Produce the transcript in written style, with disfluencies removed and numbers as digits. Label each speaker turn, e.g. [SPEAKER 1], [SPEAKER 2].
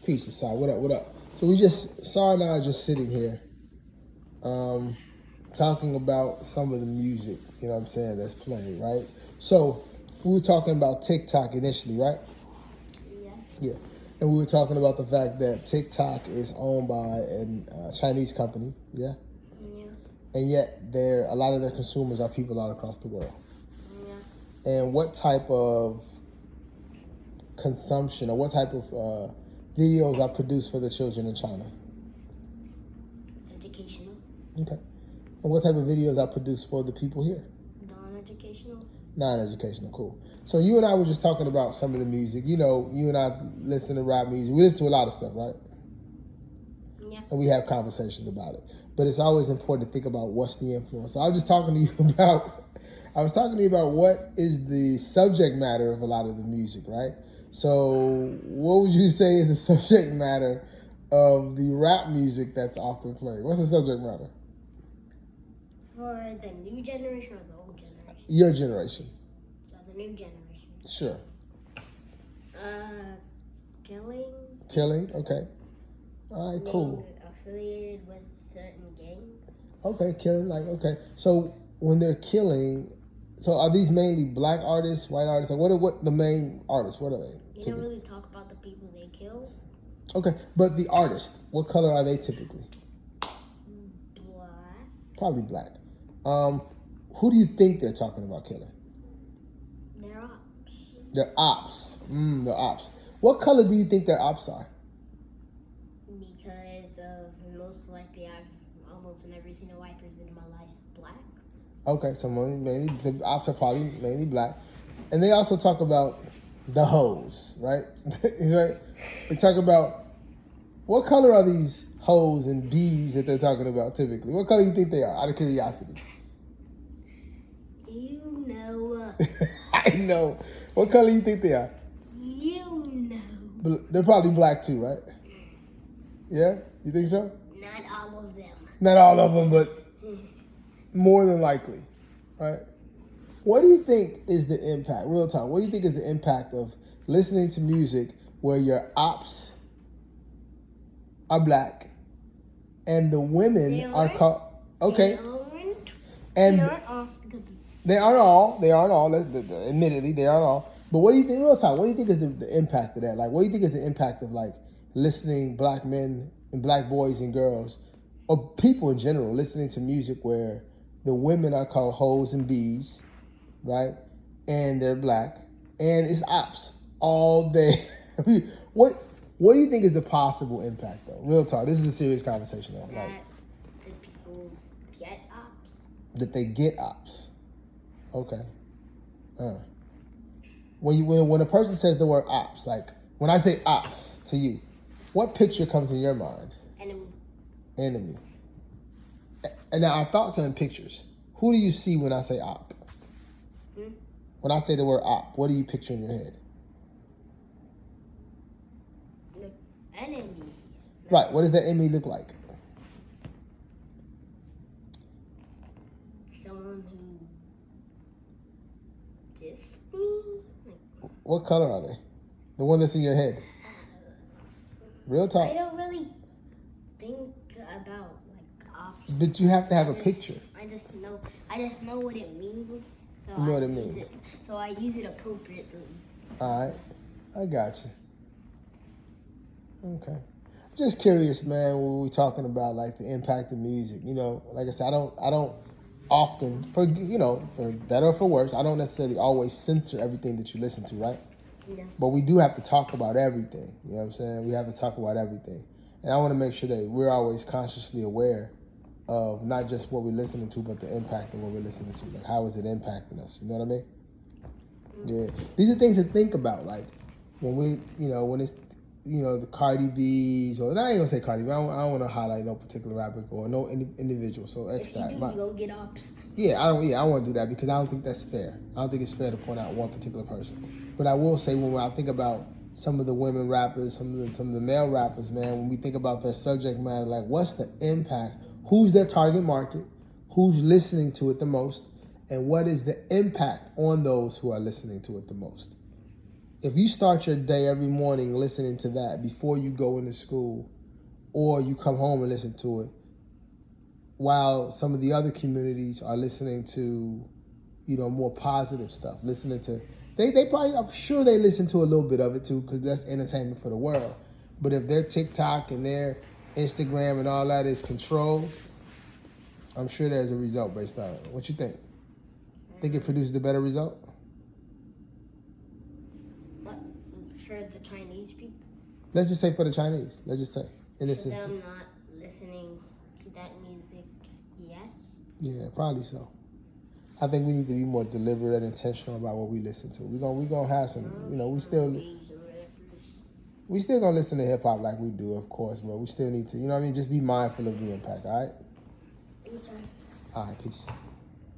[SPEAKER 1] Peace aside. What up? What up? So we just Sar and I are just sitting here, talking about some of the music. You know what I'm saying? That's playing, right? So we were talking about TikTok initially, right?
[SPEAKER 2] Yeah.
[SPEAKER 1] Yeah. And we were talking about the fact that TikTok is owned by a Chinese company, yeah.
[SPEAKER 2] Yeah.
[SPEAKER 1] And yet, a lot of their consumers are people all across the world.
[SPEAKER 2] Yeah.
[SPEAKER 1] And what type of consumption or what type of videos are produced for the children in China?
[SPEAKER 2] Educational.
[SPEAKER 1] Okay. And what type of videos are produced for the people here?
[SPEAKER 2] Non-educational.
[SPEAKER 1] Non-educational, cool. So you and I were just talking about some of the music. You know, you and I listen to rap music. We listen to a lot of stuff, right?
[SPEAKER 2] Yeah.
[SPEAKER 1] And we have conversations about it. But it's always important to think about what's the influence. So I was just talking to you about, what is the subject matter of a lot of the music, right? So what would you say is the subject matter of the rap music that's often played? What's the subject matter?
[SPEAKER 2] For the new generation or the old generation?
[SPEAKER 1] Your generation.
[SPEAKER 2] So the new generation.
[SPEAKER 1] Sure.
[SPEAKER 2] Killing.
[SPEAKER 1] Killing, okay. All right, cool.
[SPEAKER 2] Being affiliated with certain gangs.
[SPEAKER 1] Okay, killing, okay. So when they're killing, so are these mainly black artists, white artists? Like what the main artists? What are they?
[SPEAKER 2] They don't really talk about the people they kill.
[SPEAKER 1] Okay, but the artist, what color are they typically?
[SPEAKER 2] Black.
[SPEAKER 1] Probably black. Who do you think they're talking about killing?
[SPEAKER 2] They're ops.
[SPEAKER 1] They're ops. They're ops. What color do you think their ops are?
[SPEAKER 2] Because of most likely I've almost never seen a white person in my life black.
[SPEAKER 1] Okay, so mainly the ops are probably mainly black, and they also talk about the hoes, right? Right? They talk about what color are these hoes and bees that they're talking about typically? What color do you think they are? Out of curiosity.
[SPEAKER 2] You know.
[SPEAKER 1] I know. What color do you think they are?
[SPEAKER 2] You know.
[SPEAKER 1] They're probably black too, right? Yeah? You think so?
[SPEAKER 2] Not all of them.
[SPEAKER 1] Not all of them, but more than likely, right? What do you think is the impact, real talk, what do you think is the impact of listening to music where your ops are black and the women are called, okay, and they aren't all, admittedly, they aren't all, but what do you think, real talk, what do you think is the impact of that? Like, what do you think is the impact of, like, listening, black men and black boys and girls, or people in general, listening to music where the women are called hoes and bees, right? And they're black, and it's ops all day. What do you think is the possible impact, though? Real talk. This is a serious conversation, though.
[SPEAKER 2] That
[SPEAKER 1] Like,
[SPEAKER 2] the people get ops.
[SPEAKER 1] that they get ops. Okay. When a person says the word ops, like when I say ops to you, what picture comes in your mind? Enemy. And now our thoughts are in pictures. Who do you see when I say op? When I say the word op, what do you picture in your head?
[SPEAKER 2] Enemy.
[SPEAKER 1] Right. What does that enemy look like?
[SPEAKER 2] Someone who dissed me.
[SPEAKER 1] What color are they? The one that's in your head. Real talk.
[SPEAKER 2] I don't really think about like ops.
[SPEAKER 1] But you have to have a picture.
[SPEAKER 2] I just know what it means. So
[SPEAKER 1] You know what it means.
[SPEAKER 2] So I use it appropriately.
[SPEAKER 1] All right. I got you. Okay. Just curious, man, when we're talking about like the impact of music. You know, like I said, I don't often, for better or for worse, I don't necessarily always censor everything that you listen to, right?
[SPEAKER 2] Yeah.
[SPEAKER 1] But we do have to talk about everything. You know what I'm saying? We have to talk about everything. And I want to make sure that we're always consciously aware of not just what we're listening to, but the impact of what we're listening to. Like, how is it impacting us? You know what I mean? Yeah. These are things to think about. Like, when it's, the Cardi B's, or I ain't gonna say Cardi B. I don't want to highlight no particular rapper or no individual. So X that.
[SPEAKER 2] You don't get ops.
[SPEAKER 1] Yeah, I want to do that because I don't think that's fair. I don't think it's fair to point out one particular person. But I will say, when I think about some of the women rappers, some of the male rappers, man, when we think about their subject matter, like, what's the impact? Who's their target market? Who's listening to it the most? And what is the impact on those who are listening to it the most? if you start your day every morning listening to that before you go into school, or you come home and listen to it, while some of the other communities are listening to, more positive stuff, listening to, they probably, I'm sure they listen to a little bit of it too, because that's entertainment for the world. But if their TikTok and their Instagram and all that is controlled, I'm sure there's a result based on it. What you think? Think it produces a better result?
[SPEAKER 2] What, for the Chinese people?
[SPEAKER 1] Let's just say for the Chinese. Let's just say, in this
[SPEAKER 2] For them
[SPEAKER 1] instance.
[SPEAKER 2] not listening to that music, yes.
[SPEAKER 1] Yeah, probably so. I think we need to be more deliberate and intentional about what we listen to. We gonna have some, we still gonna listen to hip hop like we do, of course, but we still need to, just be mindful of the impact. All right.
[SPEAKER 2] Anytime.
[SPEAKER 1] All right. Peace.